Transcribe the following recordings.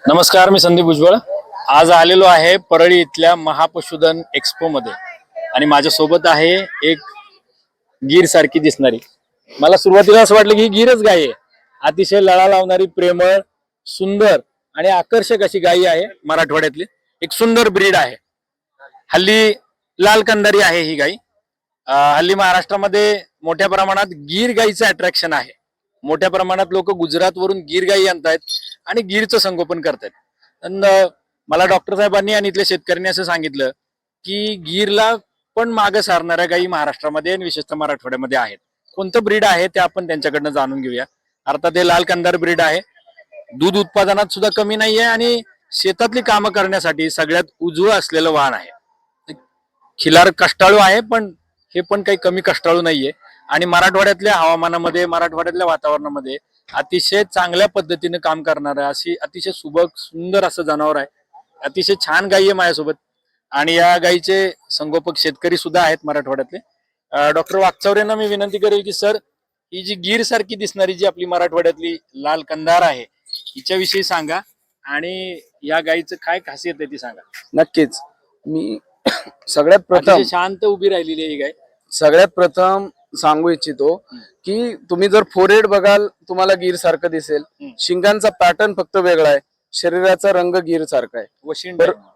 नमस्कार, मी संदीप भुजबळ. आज आलेलो आहे परळी इथल्या महापशुधन एक्सपो मध्ये आणि माझ्या सोबत आहे एक गीर सारखी दिसणारी. मला सुरुवातीला असं वाटलं की ही गीरच गाय आहे. अतिशय लळा लावणारी, प्रेमळ, सुंदर आणि आकर्षक अशी गाय आहे. मराठवाड्यातली एक सुंदर ब्रीड आहे. हल्ली लाल कंदारी आहे ही गाय. हल्ली महाराष्ट्रामध्ये मोठ्या प्रमाणात गीर गाईचं अट्रॅक्शन आहे. मोठ्या प्रमाणात लोक गुजरात वरून गीर गाई आणतायत आणि गीरचं संगोपन करतायत. मला डॉक्टर साहेबांनी आणि इथल्या शेतकऱ्यांनी असं सांगितलं की गीरला पण मागे सारणाऱ्या गाई महाराष्ट्रामध्ये आणि विशेषतः मराठवाड्यामध्ये आहेत. कोणतं ब्रीड आहे ते आपण त्यांच्याकडनं जाणून घेऊया. अर्थात हे लाल कंदार ब्रीड आहे. दूध उत्पादनात सुद्धा कमी नाहीये आणि शेतातली कामं करण्यासाठी सगळ्यात उजवं असलेलं वाहन आहे. खिलार कष्टाळू आहे, पण हे पण काही कमी कष्टाळू नाहीये. आणि मराठवाड्यातल्या हवामानामध्ये, मराठवाड्यातल्या वातावरणामध्ये अतिशय चांगल्या पद्धतीने काम करणारं अशी अतिशय सुबक सुंदर असं जनावर आहे. अतिशय छान गायी आहे माझ्यासोबत आणि या गायीचे संगोपक शेतकरी सुद्धा आहेत मराठवाड्यातले. डॉक्टर वाकचौरेंना मी विनंती करेल की सर, ही जी गीर सारखी दिसणारी जी आपली मराठवाड्यातली लाल कंदार आहे हिच्याविषयी सांगा आणि या गायीचं काय खासियत आहे ती सांगा. नक्कीच. मी सगळ्यात प्रथम शांत उभी राहिलेली आहे ही गाय. सगळ्यात प्रथम सांगू इच्छितो की तुम्ही जर फोरहेड बघाल तुम्हाला गीर सारखं दिसेल. शिंगांचा पॅटर्न फक्त वेगळा आहे, शरीराचा रंग गीर सारखा आहे,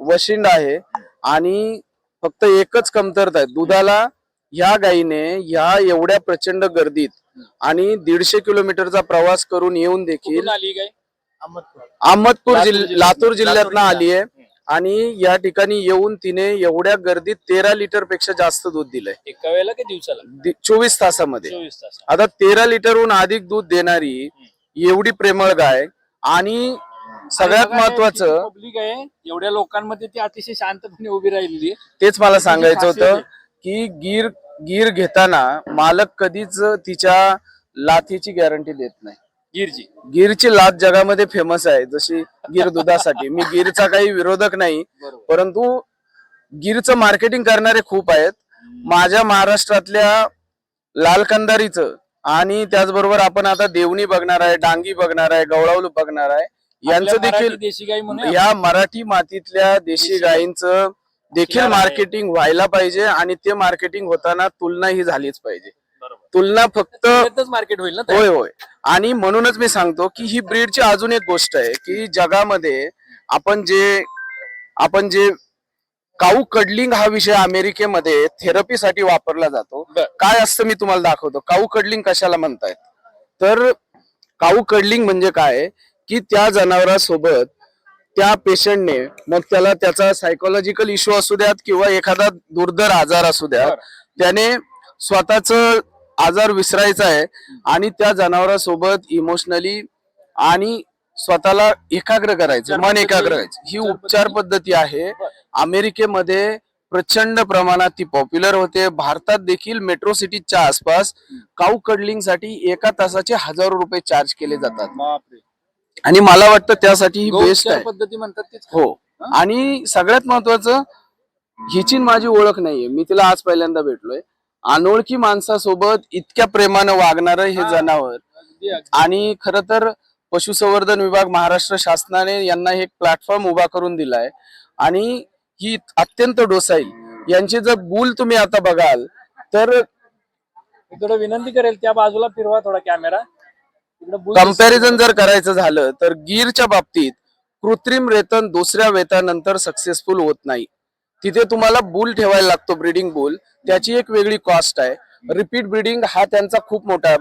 वशिंड आहे. आणि फक्त एकच कमतरता आहे, दुधाला ह्या गायीने ह्या एवढ्या प्रचंड गर्दीत आणि 150 किलोमीटरचा प्रवास करून येऊन देखील अहमदपूर लातूर जिल्ह्यातनं आली आहे आणि या ठिकाणी येऊन तिने एवढ्या गर्दीत 13 लिटर पेक्षा जास्त दूध दिलंय एका वेळेला की दिवसाला? 24 तासामध्ये. 24 तास. आता 13 लिटरहून अधिक दूध देणारी एवढी प्रेमळ गाय आणि सगळ्यात महत्वाचं पब्लिक आहे, एवढ्या लोकांमध्ये ती अतिशय शांतपणे उभी राहिलेली आहे. तेच मला सांगायचं होतं की गीर घेताना मालक कधीच तिच्या लाथीची गॅरंटी देत नाही. गीरची लात जगामध्ये फेमस आहे, जशी गीर दुधासाठी. मी गीरचा काही विरोधक नाही, परंतु गीरचं मार्केटिंग करणारे खूप आहेत. माझ्या महाराष्ट्रातल्या लाल कंदारीचं आणि त्याचबरोबर आपण आता देवणी बघणार आहे, डांगी बघणार आहे, गवळावलू बघणार आहे, यांचं देखील या मराठी मातीतल्या देशी गायींचं देखील मार्केटिंग व्हायला पाहिजे. आणि ते मार्केटिंग होताना तुलना ही झालीच पाहिजे. तुलना फक्त मार्केट होईल ना. होय होय. आणि म्हणूनच मी सांगतो की ही ब्रीडची अजून एक गोष्ट आहे की जगामध्ये आपण जे काऊ कडलिंग हा विषय अमेरिकेमध्ये थेरपीसाठी वापरला जातो. काय असतं मी तुम्हाला दाखवतो. काऊ कडलिंग कशाला म्हणतायत तर काऊ कडलिंग म्हणजे काय की त्या जनावरांसोबत त्या पेशंटने, मग त्याला त्याचा सायकोलॉजिकल इश्यू असू द्यात किंवा एखादा दुर्धर आजार असू द्यात, त्याने स्वतःच आजार विसरायचा आहे आणि त्या जनावरांसोबत इमोशनली आणि स्वतःला एकाग्र करायचं, मन एकाग्र करायचं. ही उपचार पद्धती आहे. अमेरिकेमध्ये प्रचंड प्रमाणात ती पॉप्युलर होते. भारतात देखील मेट्रो सिटीच्या आसपास काऊ कडलिंग साठी एका तासाचे हजारो रुपये चार्ज केले जातात. आणि मला वाटतं त्यासाठी ही बेस्ट आहे पद्धती म्हणतात. हो. आणि सगळ्यात महत्वाचं, हिची माझी ओळख नाहीये, मी तिला आज पहिल्यांदा भेटलोय. अनोळखी माणसासोबत इतक्या प्रेमानं वागणारं हे जनावर. आणि खर तर पशुसंवर्धन विभाग, महाराष्ट्र शासनाने यांना एक प्लॅटफॉर्म उभा करून दिलाय आणि ही अत्यंत डोसाईल. यांची जर बुल तुम्ही आता बघाल तर, इकडे विनंती करेल त्या बाजूला फिरवा थोडा कॅमेरा. कंपॅरिझन जर करायचं झालं तर गीरच्या बाबतीत कृत्रिम रेतन दुसऱ्या वेतानंतर सक्सेसफुल होत नाही. तिथे तुम्हाला बुल ठेवायला लागतो, ब्रीडिंग बुल. त्याची एक वेगळी कॉस्ट आहे. रिपीट ब्रीडिंग हा त्यांचा खूप मोठा,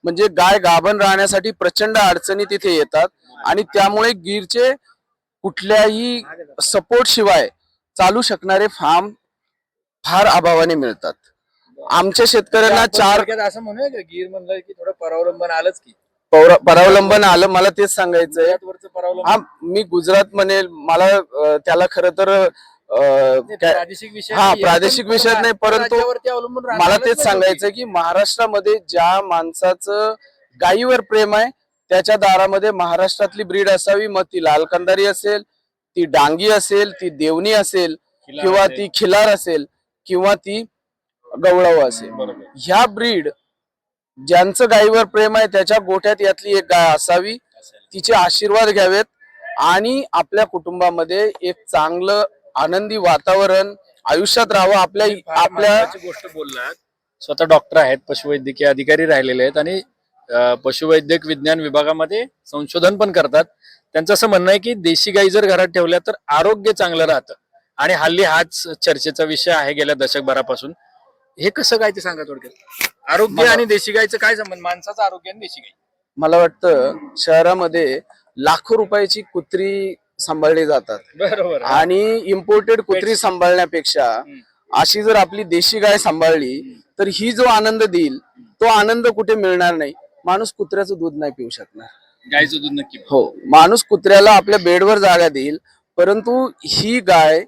म्हणजे गाय गाभण राहण्यासाठी प्रचंड अडचणी तिथे येतात आणि त्यामुळे गीरचे कुठल्याही सपोर्ट शिवाय चालू शकणारे फार्म फार अभावाने मिळतात. आमच्या शेतकऱ्यांना असं म्हणूया का, गीर म्हणलं की थोडं परावलंबन आलंच की परावलंबन आलं. मला तेच सांगायचंय. हा, मी गुजरात म्हणेल, मला त्याला खरं तर प्रादेशिक विषय नाही, परंतु मला तेच सांगायचं की महाराष्ट्रामध्ये ज्या माणसाचं गायीवर प्रेम आहे त्याच्या दारामध्ये महाराष्ट्रातली ब्रीड असावी. मग ती लाल कंदारी असेल, ती डांगी असेल, ती देवणी असेल, किंवा ती खिलार असेल, किंवा ती गवळाव असेल. ह्या ब्रीड ज्यांचं गायीवर प्रेम आहे त्याच्या गोठ्यात यातली एक गाय असावी. तिचे आशीर्वाद घ्यावेत आणि आपल्या कुटुंबामध्ये एक चांगलं आनंदी वातावरण आयुष्यात राहावं. आपल्या महत्त्वाची गोष्ट बोललात. स्वतः डॉक्टर आहेत, पशुवैद्यकीय अधिकारी राहिलेले आहेत आणि पशुवैद्यक विज्ञान विभागामध्ये संशोधन पण करतात. त्यांचं असं म्हणणं आहे की देशी गाई जर घरात ठेवल्या तर आरोग्य चांगलं राहतं आणि हल्ली हाच चर्चेचा विषय आहे गेल्या दशकभरापासून. हे कसं काय ते सांगा थोडक्यात. आरोग्य आणि देशी गायचं काय संबंध, माणसाचं आरोग्य आणि देशी गाई? मला वाटतं शहरामध्ये लाखो रुपयाची कुत्री सांभाळली जातात बरोबर. आणि इम्पोर्टेड कुत्री सांभाळण्यापेक्षा अशी जर आपली देशी गाय सांभाळली तर ही जो आनंद देईल तो आनंद कुठे मिळणार नाही. माणूस कुत्र्याचं दूध नाही पिऊ शकणार. गायचं दूध नक्की. हो, माणूस कुत्र्याला आपल्या बेडवर जागा देईल, परंतु ही गाय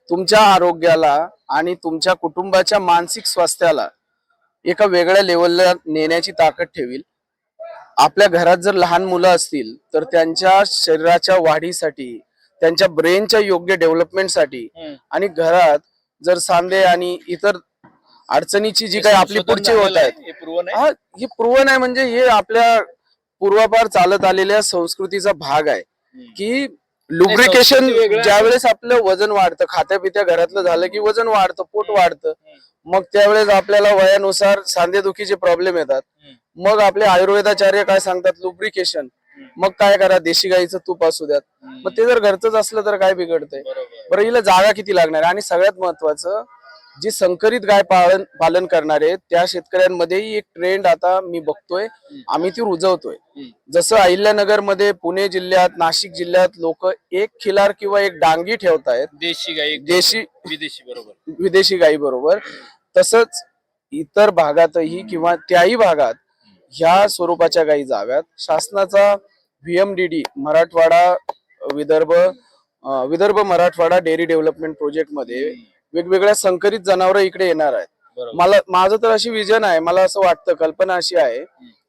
तुमच्या आरोग्याला आणि तुमच्या कुटुंबाच्या मानसिक स्वास्थ्याला एका वेगळ्या लेवलला नेण्याची ताकद ठेवील. आपल्या घरात जर लहान मुलं असतील तर त्यांच्या शरीराच्या वाढीसाठी, त्यांच्या ब्रेनच्या योग्य डेव्हलपमेंटसाठी आणि घरात जर सांधे आणि इतर अडचणीची जी काही आपली पुढची होत आहेत, हे प्रूव्हन आहे. म्हणजे हे आपल्या पूर्वापार चालत आलेल्या संस्कृतीचा भाग आहे की लुब्रिकेशन ज्यावेळेस आपलं वजन वाढतं, खात्यापित्या घरातलं झालं की वजन वाढतं, पोट वाढतं, मग त्यावेळेस आपल्याला वयानुसार सांधेदुखीचे प्रॉब्लेम येतात. मग आपले आयुर्वेदाचार्य काय सांगतात, लुब्रिकेशन. मग काय करा, देशी गाईचं तूप असू द्यात. मग ते जर घरचंच असलं तर काय बिघडतंय? बरं, हिला जागा किती लागणार? आणि सगळ्यात महत्वाचं, जी संकरित गाय पालन करणारे त्या शेतकऱ्यांमध्येही एक ट्रेंड आता मी बघतोय, आम्ही ती रुजवतोय. जसं अहिल्यानगर मध्ये, पुणे जिल्ह्यात, नाशिक जिल्ह्यात लोक एक खिलार किंवा एक डांगी ठेवतायत देशी गाई, विदेशी गाई बरोबर, तसंच इतर भागातही किंवा त्याही भागात ह्या स्वरूपाच्या गायी जाव्यात. शासनाचा VMDD Marathwada Vidarbha Marathwada dairy development project मध्ये वेगवेगळ्या संकरित जनावर इकडे येणार आहेत. माझं तर अशी विजन आहे, मला असं वाटतं, कल्पना अशी आहे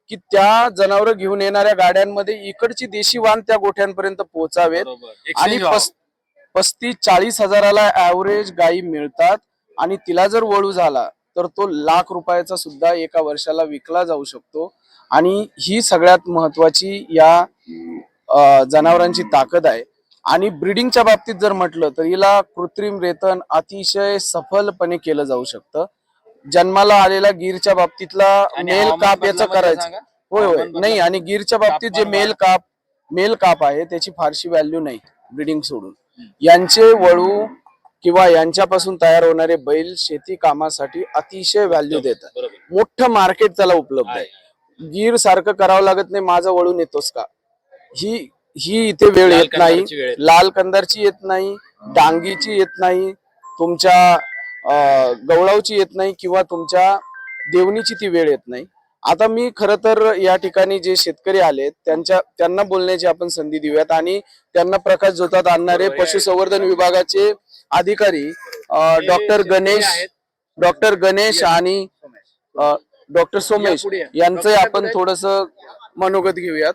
की त्या जनावर घेऊन येणाऱ्या गाड्यांमध्ये इकडची देशी वाण त्या गोठ्यांपर्यंत पोहोचावेत आणि 35-40 हजाराला ऍव्हरेज गायी मिळतात आणि तिला जर वळू झाला तर तो लाख रुपयाचा सुद्धा एका वर्षाला विकला जाऊ शकतो. आणि ही सगळ्यात महत्वाची या जनावरांची ताकद आहे. आणि ब्रीडिंगच्या बाबतीत जर म्हटलं तर हिला कृत्रिम रेतन अतिशय सफलपणे केलं जाऊ शकतं. जन्माला आलेला गिरच्या बाबतीतला मेल काप याचं करायचं, होय होय नाही, आणि गिरच्या बाबतीत जे मेल काप आहे त्याची फारशी व्हॅल्यू नाही ब्रीडिंग सोडून. यांचे वळू किंवा यांच्यापासून तयार होणारे बैल शेती कामासाठी अतिशय व्हॅल्यू देतात. मोठं मार्केट त्याला उपलब्ध आहे. गिर सारखं करावं लागत नाही, माझं वळून येतोस का, ही इथे वेळ येत नाही. लाल कंदारची येत नाही, डांगीची येत नाही, तुमच्या गवळावची येत नाही किंवा तुमच्या देवणीची ती वेळ येत नाही. आता मी खरं तर या ठिकाणी जे शेतकरी आलेत त्यांना बोलण्याची आपण संधी देऊयात आणि त्यांना प्रकाश झोतात आणणारे पशुसंवर्धन विभागाचे अधिकारी डॉक्टर गणेश आणि डॉक्टर सोमेश यांचं आपण थोडस मनोगत घेऊयात.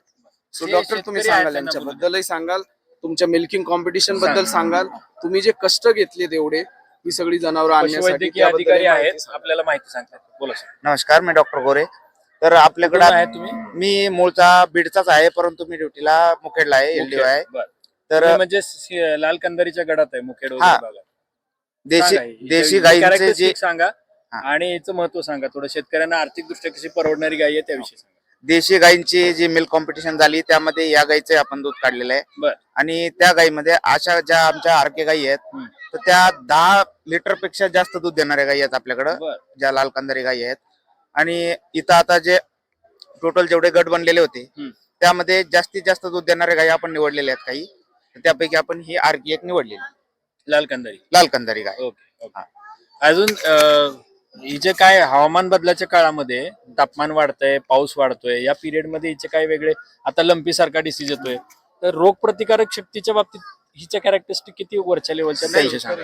सो डॉक्टर, तुम्ही सांगाल यांच्याबद्दलही सांगाल, तुमच्या मिल्किंग कॉम्पिटिशन बद्दल सांगाल, तुम्ही जे कष्ट घेतले तेवढे ही सगळी जनावर आणण्यासाठी. अधिकारी आहेत, आपल्याला माहिती सांगतात. बोला सर. नमस्कार, मी डॉक्टर गोरे. तर आपल्याकडे मी मूळचा बीडचाच आहे, परंतु मी ड्युटीला मुखेडला आहे, LDO आहे. तर म्हणजे लाल कंदारीच्या गडात आहे मुखेड वगैरे. देशी गायींचे जे सांगा आणि याचं महत्व सांगा थोडं, शेतकऱ्यांना आर्थिक दृष्ट्या कशी परवडणारी गाय आहे त्याविषयी सांगा. देशी गायींची जी मिल्क कॉम्पिटिशन झाली त्यामध्ये या गायीचे आपण दूध काढलेलं आहे. आणि त्या गायीमध्ये अशा ज्या आमच्या आरके गायी आहेत तर त्या 10 लिटर पेक्षा जास्त दूध देणाऱ्या गायी आहेत आपल्याकडं, ज्या लाल कंदारी गायी आहेत. आणि इथं आता जे टोटल जेवढे गट बनलेले होते त्यामध्ये जास्तीत जास्त दूध देणाऱ्या गायी आपण निवडलेल्या आहेत काही, त्यापैकी आपण ही आरकी एक निवडलेली, लाल कंदारी गाय. ओके. अजून हिचे काय हवामान बदलाच्या काळामध्ये तापमान वाढतंय, पाऊस वाढतोय, या पिरियड मध्ये हिचे काय वेगळे, आता लंपी सारखा डिसीज येतोय, तर रोग प्रतिकारक शक्तीच्या बाबतीत हिच्या कॅरेक्टरिस्टिक किती वरच्या लेवलच्या त्याविषयी सांगा.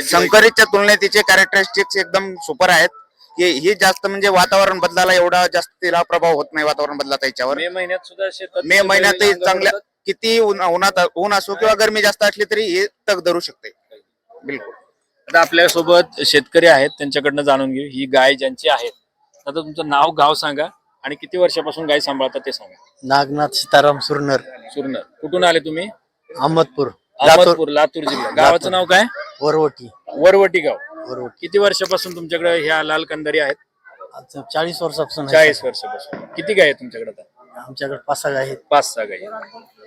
संकरितच्या तुलनेत तिचे कॅरेक्टरिस्टिक्स एकदम सुपर आहेत. ही जास्त म्हणजे वातावरण बदलाला एवढा जास्त तिला प्रभाव होत नाही वातावरण बदलाचा याच्यावर. मे महिन्यात सुद्धा शेतात, मे महिन्यातही चांगल्या किती ऊन असो किंवा गरमी जास्त असली तरी हे तग धरू शकते. बिलकुल. आता आपल्यासोबत शेतकरी आहेत, त्यांच्याकडनं जाणून घेऊ ही गाय ज्यांची आहे. आता तुमचं नाव गाव सांगा आणि किती वर्षापासून गाय सांभाळतात ते सांगा. नागनाथ सीताराम सुरनर, सुरनर. कुठून आले तुम्ही? अहमदपूर, अहमदपूर, लातूर जिल्हा. गावाचं नाव काय? वरवटी. वरवटी गाव. वरवटी. किती वर्षापासून तुमच्याकडे ह्या लाल कंदारी आहेत? आता 40 वर्षापासून आहे. 40 वर्षापासून. किती गाय आहेत तुमच्याकडे आता? आमच्याकडे 5 आहेत. 5-6 गायी.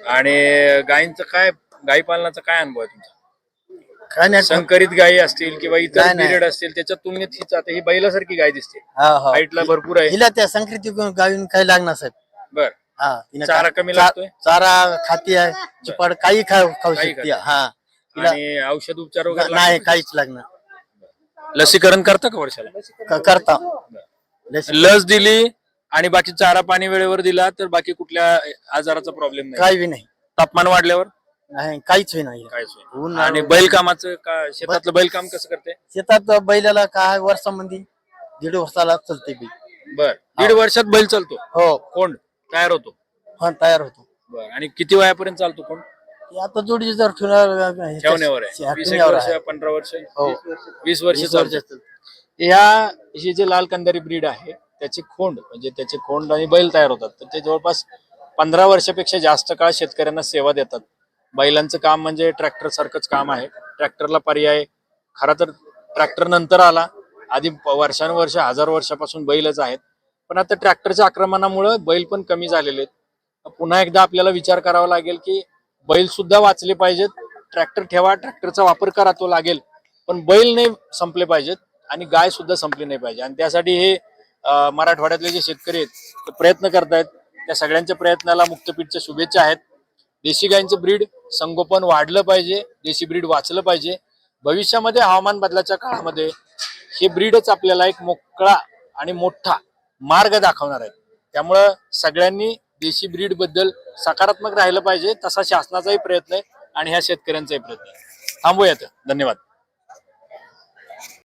आणि गायींचं काय, गायी पालनाचा काय अनुभव आहे तुमचा? काय नाही. संकरित गायी असतील किंवा इतर नाही, नाही. पिरियड असतील त्याच्या तुलनेत हीच आता ही बैलासारखी गाय दिसते. हा हा. हाईटला भरपूर आहे. हिला त्या संक्रिती गावीन काही लागणार साहेब. बर. हा. तिनं चारा काय- कमी लागतोय? चारा खाती आहे, चिपाड काही खाऊ काही शकते. खाते. हा. तिला आणि औषध उपचार वगैरे नाही लागतो? काहीच लागणार. लसीकरण करता का वर्षाला? करता. लस दिली आणि बाकी चारा पाणी वेळेवर दिला तर बाकी कुठल्या आजाराचा प्रॉब्लेम नाही. काही बी नाही. तापमान वाढल्यावर नाही काहीच होई नाही. काहीच होईल. ऊन आणि बैल कामाचं का, शेतातलं बैल काम कसं करते? शेतात बैलाला काय वर्षामध्ये 1.5 वर्षाला चलते बी. बर. 1.5 वर्षात बैल चालतो? हो. कोण तयार होतो? हा तयार होतो. बर. आणि किती वयापर्यंत चालतो कोण? ते आता जोडी जर ठेवण्यावर ठेवण्यावर आहे. 20 वर्ष, 15 वर्ष, हो. 20 वर्ष 20 चालतं. वर्षाचं. ही जे लाल कंदारी ब्रीड आहे त्याची खोंड म्हणजे त्याचे खोंड आणि बैल तयार होतात तर ते जवळपास 15 वर्षापेक्षा जास्त काळ शेतकऱ्यांना सेवा देतात. बैलांचं काम म्हणजे ट्रॅक्टर सारखंच काम आहे. ट्रॅक्टरला पर्याय खरा तर ट्रॅक्टर नंतर आला. आधी वर्षानुवर्ष, 1000 वर्षापासून बैलच आहेत. पण आता ट्रॅक्टरच्या आक्रमणामुळे बैल पण कमी झालेले आहेत. पुन्हा एकदा आपल्याला विचार करावा लागेल की बैल सुद्धा वाचले पाहिजेत. ट्रॅक्टर ठेवा, ट्रॅक्टरचा वापर करा, तो लागेल, पण बैल नाही संपले पाहिजेत आणि गाय सुद्धा संपली नाही पाहिजे. आणि त्यासाठी हे मराठवाड्यातले जे शेतकरी आहेत ते प्रयत्न करतायत. त्या सगळ्यांच्या प्रयत्नाला मुक्तपीठच्या शुभेच्छा आहेत. देशी गायींचं ब्रीड संगोपन वाढलं पाहिजे, देशी ब्रीड वाचलं पाहिजे. भविष्यामध्ये हवामान बदलाच्या काळामध्ये हे ब्रीडच आपल्याला एक मोकळा आणि मोठा मार्ग दाखवणार आहे. त्यामुळं सगळ्यांनी देशी ब्रीड बद्दल सकारात्मक राहिलं पाहिजे. तसा शासनाचाही प्रयत्न आहे आणि ह्या शेतकऱ्यांचाही प्रयत्न आहे. थांबूयात. धन्यवाद.